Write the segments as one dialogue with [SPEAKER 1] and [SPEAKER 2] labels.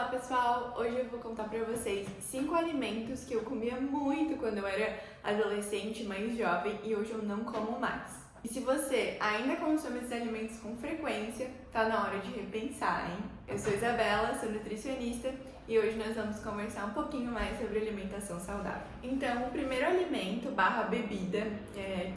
[SPEAKER 1] pessoal! Hoje eu vou contar pra vocês 5 alimentos que eu comia muito quando eu era adolescente, mais jovem, e hoje eu não como mais. E se você ainda consome esses alimentos com frequência, tá na hora de repensar, hein? Eu sou Isabela, sou nutricionista e hoje nós vamos conversar um pouquinho mais sobre alimentação saudável. Então, o primeiro alimento / bebida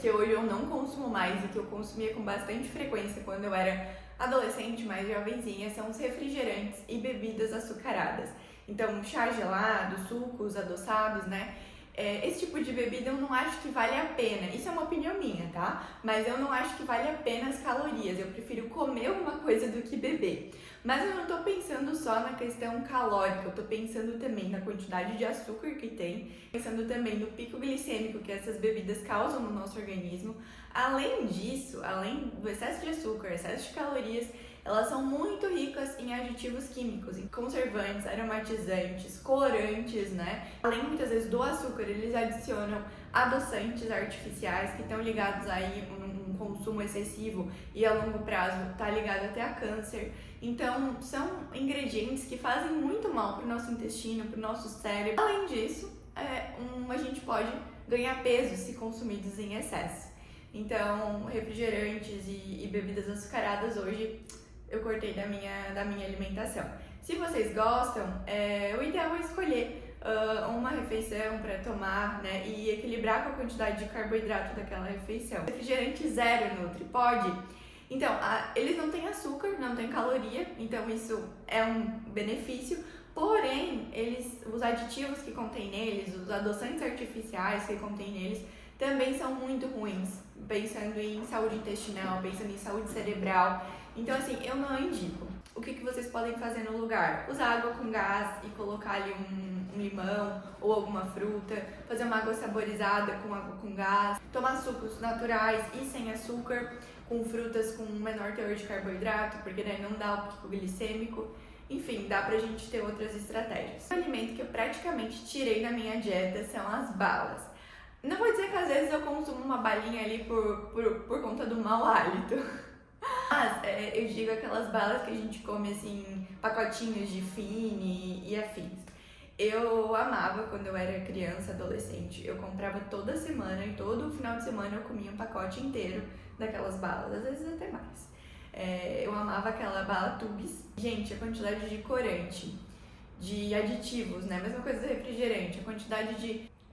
[SPEAKER 1] que hoje eu não consumo mais e que eu consumia com bastante frequência quando eu era adolescente, mais jovenzinha, são os refrigerantes e bebidas açucaradas. Então, chá gelado, sucos adoçados, né? Esse tipo de bebida eu não acho que vale a pena. Isso é uma opinião minha, tá? Mas eu não acho que vale a pena as calorias. Eu prefiro comer alguma coisa do que beber. Mas eu não tô pensando só na questão calórica, eu tô pensando também na quantidade de açúcar que tem, pensando também no pico glicêmico que essas bebidas causam no nosso organismo. Além disso, além do excesso de açúcar, excesso de calorias, elas são muito ricas em aditivos químicos, em conservantes, aromatizantes, corantes, né? Além muitas vezes do açúcar, eles adicionam adoçantes artificiais que estão ligados aí num consumo excessivo e a longo prazo tá ligado até a câncer. Então, são ingredientes que fazem muito mal para o nosso intestino, para o nosso cérebro. Além disso, a gente pode ganhar peso se consumidos em excesso. Então, refrigerantes e bebidas açucaradas hoje eu cortei da minha alimentação. Se vocês gostam, o ideal é escolher uma refeição para tomar, né, e equilibrar com a quantidade de carboidrato daquela refeição. Refrigerante zero Nutri, pode? Então, eles não têm açúcar, não têm caloria, então isso é um benefício, porém, os aditivos que contém neles, os adoçantes artificiais que contém neles, também são muito ruins, pensando em saúde intestinal, pensando em saúde cerebral. Então, assim, eu não indico. O que vocês podem fazer no lugar? Usar água com gás e colocar ali um limão ou alguma fruta, fazer uma água saborizada com água com gás, tomar sucos naturais e sem açúcar, com frutas com menor teor de carboidrato, porque daí não dá o pico glicêmico. Enfim, dá pra gente ter outras estratégias. O alimento que eu praticamente tirei da minha dieta são as balas. Não vou dizer que às vezes eu consumo uma balinha ali por conta do mau hálito. Mas eu digo aquelas balas que a gente come assim, pacotinhos de Fini e afins. Eu amava quando eu era criança, adolescente. Eu comprava toda semana e todo final de semana eu comia um pacote inteiro daquelas balas, às vezes até mais. Eu amava aquela bala Tubes. Gente, a quantidade de corante, de aditivos, né? Mesma coisa do refrigerante, a quantidade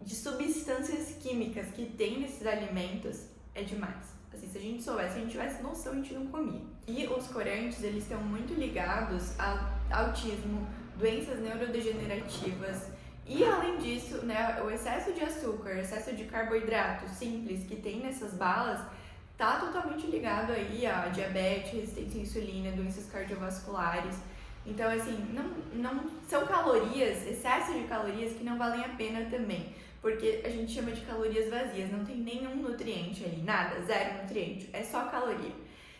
[SPEAKER 1] de substâncias químicas que tem nesses alimentos é demais. Assim, se a gente soubesse, se a gente tivesse noção, a gente não comia. E os corantes, eles estão muito ligados ao autismo, doenças neurodegenerativas e, além disso, né, o excesso de açúcar, excesso de carboidrato simples que tem nessas balas tá totalmente ligado aí a diabetes, resistência à insulina, doenças cardiovasculares. Então, assim, não são calorias, excesso de calorias que não valem a pena também. Porque a gente chama de calorias vazias, não tem nenhum nutriente ali, nada, zero nutriente, é só caloria.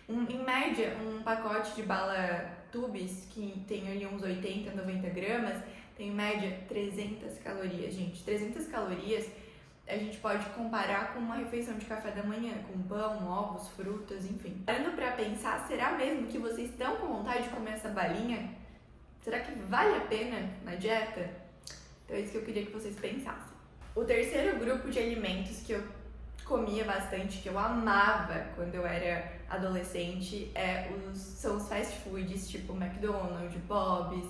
[SPEAKER 1] Em média, um pacote de bala Tubes, que tem ali uns 80, 90 gramas, tem em média 300 calorias, gente. 300 calorias a gente pode comparar com uma refeição de café da manhã, com pão, ovos, frutas, enfim. Parando pra pensar, será mesmo que vocês estão com vontade de comer essa balinha? Será que vale a pena na dieta? Então é isso que eu queria que vocês pensassem. O terceiro grupo de alimentos que eu comia bastante, que eu amava quando eu era adolescente, são os fast foods, tipo McDonald's, Bob's,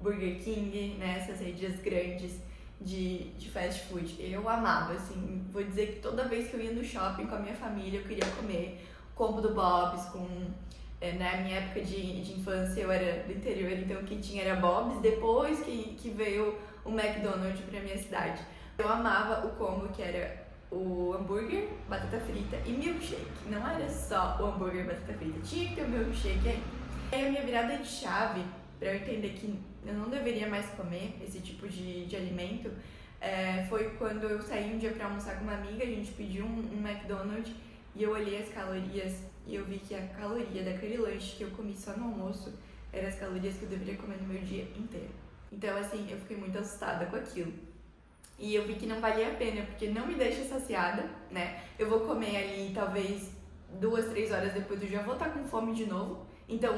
[SPEAKER 1] Burger King, né, essas redes grandes de fast food. Eu amava, assim, vou dizer que toda vez que eu ia no shopping com a minha família, eu queria comer o combo do Bob's na minha época de infância eu era do interior, então o que tinha era Bob's, depois que veio o McDonald's pra minha cidade. Eu amava o combo que era o hambúrguer, batata frita e milkshake. Não era só o hambúrguer e batata frita, tinha que ter o milkshake aí. Aí a minha virada de chave, pra eu entender que eu não deveria mais comer esse tipo de alimento, foi quando eu saí um dia pra almoçar com uma amiga, a gente pediu um McDonald's e eu olhei as calorias e eu vi que a caloria daquele lanche que eu comi só no almoço eram as calorias que eu deveria comer no meu dia inteiro. Então, assim, eu fiquei muito assustada com aquilo. E eu vi que não valia a pena, porque não me deixa saciada, né? Eu vou comer ali, talvez 2, 3 horas depois eu já vou estar com fome de novo. Então,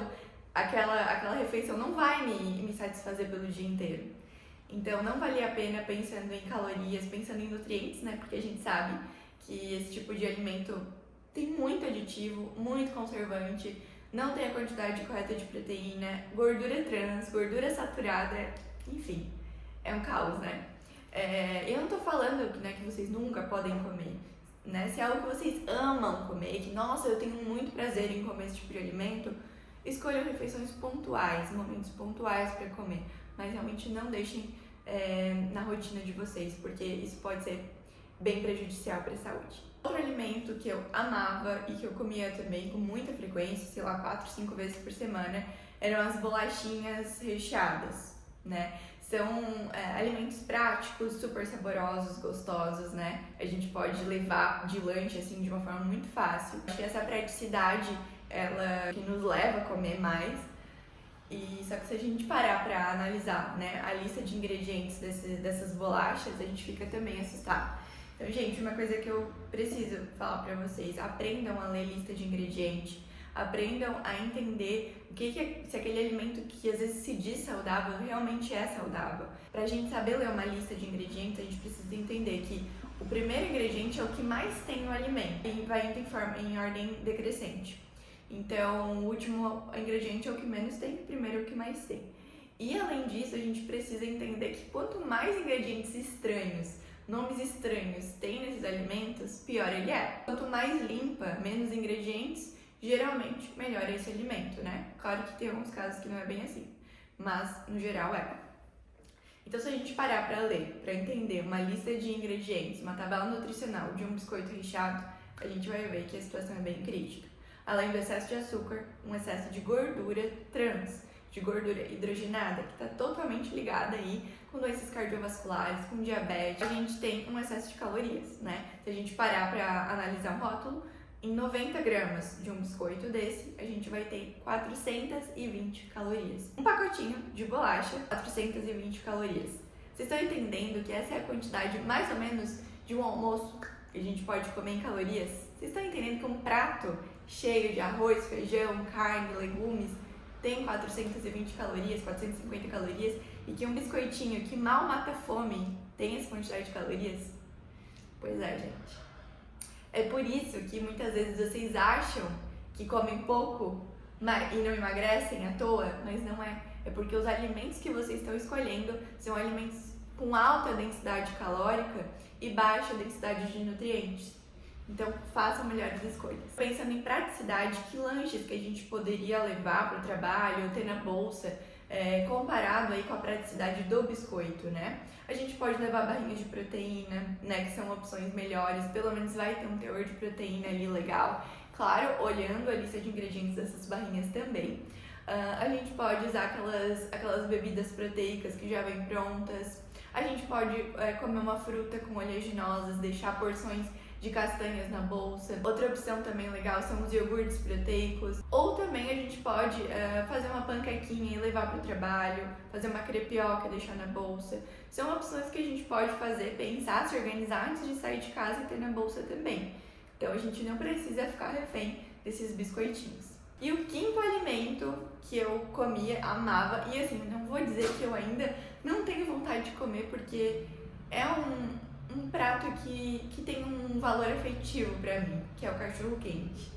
[SPEAKER 1] aquela refeição não vai me satisfazer pelo dia inteiro. Então não valia a pena pensando em calorias, pensando em nutrientes, né? Porque a gente sabe que esse tipo de alimento tem muito aditivo, muito conservante, não tem a quantidade correta de proteína, gordura trans, gordura saturada, enfim, é um caos, né? Eu não tô falando, né, que vocês nunca podem comer, né? Se é algo que vocês amam comer, que, nossa, eu tenho muito prazer em comer esse tipo de alimento, escolham refeições pontuais, momentos pontuais para comer, mas realmente não deixem na rotina de vocês, porque isso pode ser bem prejudicial para a saúde. Outro alimento que eu amava e que eu comia também com muita frequência, sei lá, 4, 5 vezes por semana, eram as bolachinhas recheadas, né? São alimentos práticos, super saborosos, gostosos, né? A gente pode levar de lanche, assim, de uma forma muito fácil. Acho que essa praticidade, ela que nos leva a comer mais. E só que se a gente parar pra analisar, né, a lista de ingredientes dessas bolachas, a gente fica também assustado. Então, gente, uma coisa que eu preciso falar pra vocês, aprendam a ler lista de ingredientes, aprendam a entender o que se aquele alimento que às vezes se diz saudável realmente é saudável. Pra gente saber ler uma lista de ingredientes, a gente precisa entender que o primeiro ingrediente é o que mais tem no alimento e vai em ordem decrescente. Então, o último ingrediente é o que menos tem, o primeiro é o que mais tem. E além disso, a gente precisa entender que quanto mais ingredientes estranhos, nomes estranhos tem nesses alimentos, pior ele é. Quanto mais limpa, menos ingredientes, geralmente melhor é esse alimento, né? Claro que tem alguns casos que não é bem assim, mas no geral é. Então, se a gente parar para ler, para entender uma lista de ingredientes, uma tabela nutricional de um biscoito recheado, a gente vai ver que a situação é bem crítica. Além do excesso de açúcar, um excesso de gordura trans, de gordura hidrogenada, que está totalmente ligada aí com doenças cardiovasculares, com diabetes. A gente tem um excesso de calorias, né? Se a gente parar para analisar um rótulo, em 90 gramas de um biscoito desse, a gente vai ter 420 calorias. Um pacotinho de bolacha, 420 calorias. Vocês estão entendendo que essa é a quantidade, mais ou menos, de um almoço que a gente pode comer em calorias? Vocês estão entendendo que um prato cheio de arroz, feijão, carne, legumes tem 420 calorias, 450 calorias, e que um biscoitinho que mal mata a fome tem essa quantidade de calorias? Pois é, gente. É por isso que muitas vezes vocês acham que comem pouco e não emagrecem à toa, mas não é. É porque os alimentos que vocês estão escolhendo são alimentos com alta densidade calórica e baixa densidade de nutrientes. Então, façam melhores escolhas. Pensando em praticidade, que lanches que a gente poderia levar para o trabalho ou ter na bolsa, comparado aí com a praticidade do biscoito, né? A gente pode levar barrinhas de proteína, né? Que são opções melhores, pelo menos vai ter um teor de proteína ali legal. Claro, olhando a lista de ingredientes dessas barrinhas também. A gente pode usar aquelas bebidas proteicas que já vêm prontas. A gente pode comer uma fruta com oleaginosas, deixar porções de castanhas na bolsa. Outra opção também legal são os iogurtes proteicos. Ou também a gente pode fazer uma panquequinha e levar para o trabalho, fazer uma crepioca e deixar na bolsa. São opções que a gente pode fazer, pensar, se organizar antes de sair de casa e ter na bolsa também. Então a gente não precisa ficar refém desses biscoitinhos. E o quinto alimento que eu comia, amava, e assim, não vou dizer que eu ainda não tenho vontade de comer, porque é um prato que tem um valor afetivo pra mim, que é o cachorro quente.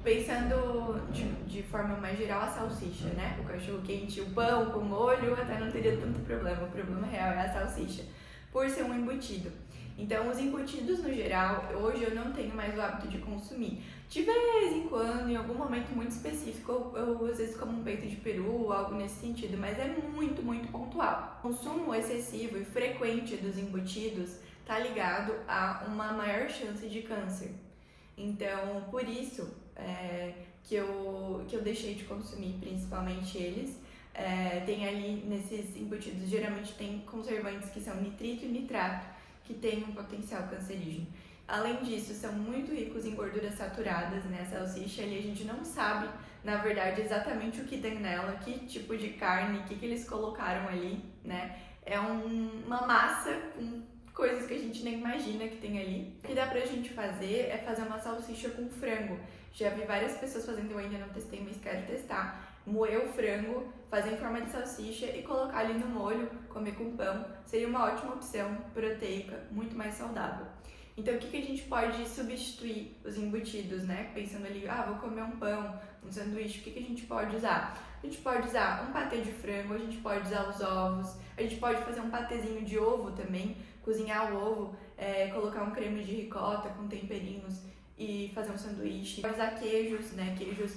[SPEAKER 1] Pensando de forma mais geral, a salsicha, né? O cachorro quente, o pão com molho, até não teria tanto problema. O problema real é a salsicha, por ser um embutido. Então, os embutidos no geral, hoje eu não tenho mais o hábito de consumir. De vez em quando, em algum momento muito específico, eu às vezes como um peito de peru, algo nesse sentido, mas é muito, muito pontual. O consumo excessivo e frequente dos embutidos está ligado a uma maior chance de câncer. Então, por isso que eu deixei de consumir, principalmente eles. Tem ali, nesses embutidos, geralmente tem conservantes que são nitrito e nitrato, que tem um potencial cancerígeno. Além disso, são muito ricos em gorduras saturadas, né? A salsicha ali a gente não sabe, na verdade, exatamente o que tem nela, que tipo de carne, o que eles colocaram ali, né? É uma massa com coisas que a gente nem imagina que tem ali. O que dá pra gente fazer é fazer uma salsicha com frango. Já vi várias pessoas fazendo, eu ainda não testei, mas quero testar. moer o frango, fazer em forma de salsicha e colocar ali no molho, comer com pão, seria uma ótima opção proteica, muito mais saudável. Então, o que a gente pode substituir os embutidos, né? Pensando ali, vou comer um pão, um sanduíche, o que a gente pode usar? A gente pode usar um patê de frango, a gente pode usar os ovos, a gente pode fazer um patezinho de ovo também, cozinhar o ovo, colocar um creme de ricota com temperinhos e fazer um sanduíche. Pode usar queijos, né? Queijos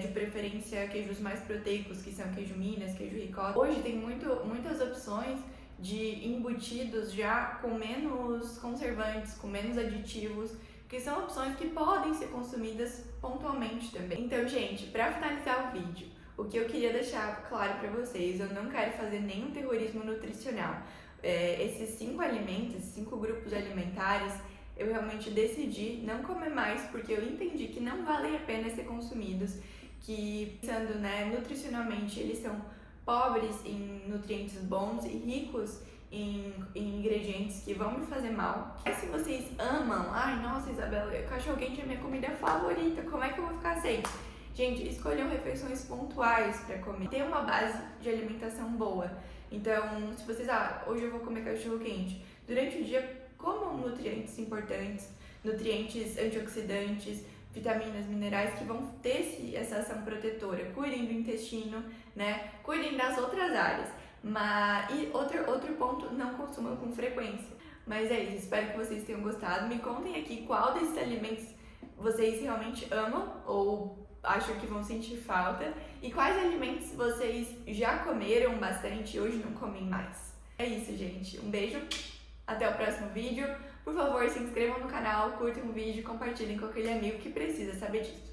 [SPEAKER 1] de preferência, queijos mais proteicos, que são queijo Minas, queijo ricota. Hoje tem muitas opções de embutidos já com menos conservantes, com menos aditivos, que são opções que podem ser consumidas pontualmente também. Então, gente, para finalizar o vídeo, o que eu queria deixar claro para vocês, eu não quero fazer nenhum terrorismo nutricional. Esses 5 alimentos, 5 grupos alimentares, eu realmente decidi não comer mais porque eu entendi que não valem a pena ser consumidos, que pensando, né, nutricionalmente eles são pobres em nutrientes bons e ricos em ingredientes que vão me fazer mal. E se vocês amam, nossa, Isabela, cachorro-quente é minha comida favorita, como é que eu vou ficar sem? Gente, escolham refeições pontuais para comer. Ter uma base de alimentação boa. Então, se vocês, hoje eu vou comer cachorro-quente, durante o dia comam nutrientes importantes, nutrientes antioxidantes, vitaminas, minerais que vão ter essa ação protetora. Cuidem do intestino, né? Cuidem das outras áreas. E outro ponto, não consumam com frequência. Mas é isso, espero que vocês tenham gostado. Me contem aqui qual desses alimentos vocês realmente amam ou acham que vão sentir falta e quais alimentos vocês já comeram bastante e hoje não comem mais. É isso, gente. Um beijo, até o próximo vídeo. Por favor, se inscrevam no canal, curtam o vídeo, compartilhem com aquele amigo que precisa saber disso.